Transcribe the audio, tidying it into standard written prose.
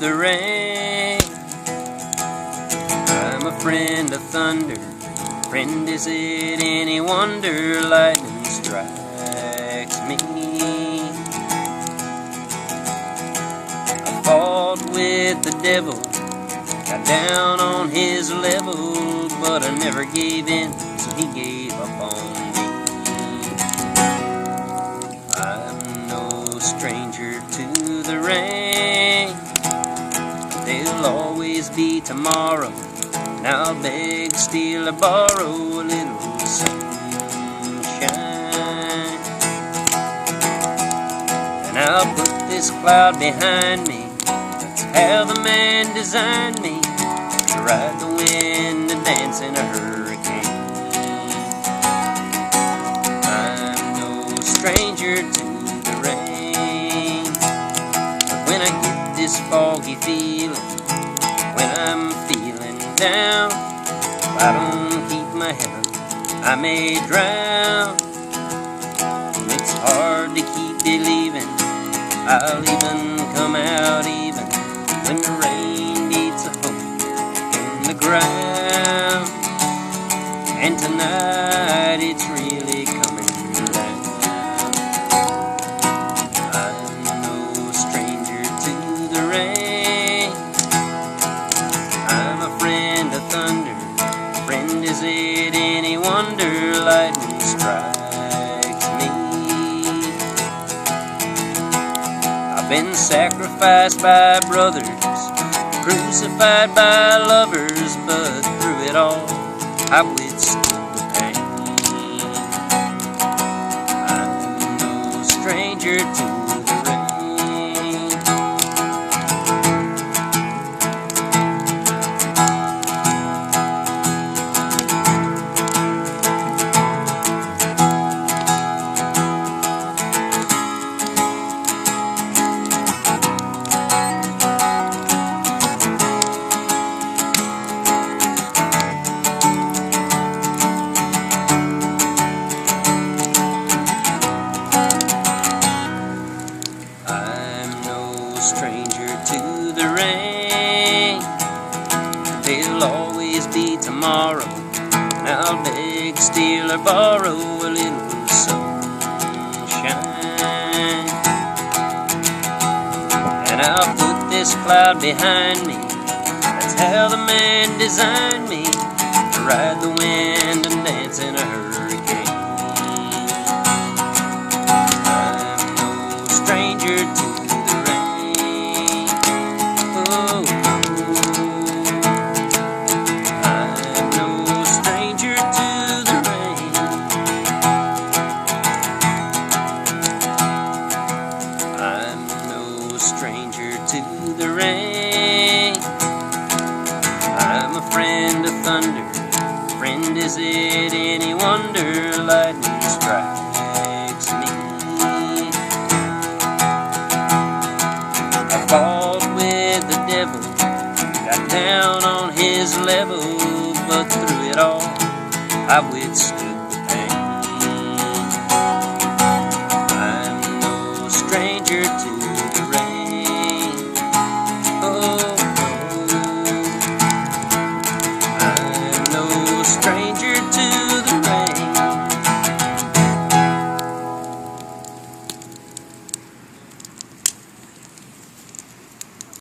the rain. I'm a friend of thunder. Friend, is it any wonder lightning strikes me? I fought with the devil, got down on his level, but I never gave in, so he gave up on me. I'm no stranger to the rain. There'll always be tomorrow, and I'll beg, steal, or borrow a little sunshine. And I'll put this cloud behind me. That's how the man designed me, to ride the wind and dance in a hurricane. I'm no stranger to the rain, but when I get this foggy feeling, when I'm feeling down, if I don't keep my head up, I may drown. And it's hard to keep believing I'll even come out even when the rain beats a hole in the ground. And tonight it's really coming down. I'm no stranger to the rain. I'm a friend of thunder. Friend, is it any wonder lightning strikes me? I've been sacrificed by brothers, crucified by lovers, but through it all I withstood the pain. I'm no stranger to the rain. Stranger to the rain. There'll always be tomorrow, and I'll beg, steal, or borrow a little sunshine. And I'll put this cloud behind me. That's how the man designed me, to ride the wind and dance in a hurricane. I'm no stranger to stranger to the rain. I'm a friend of thunder. Friend, is it any wonder lightning strikes me? I fought with the devil, got down on his level, but through it all I withstood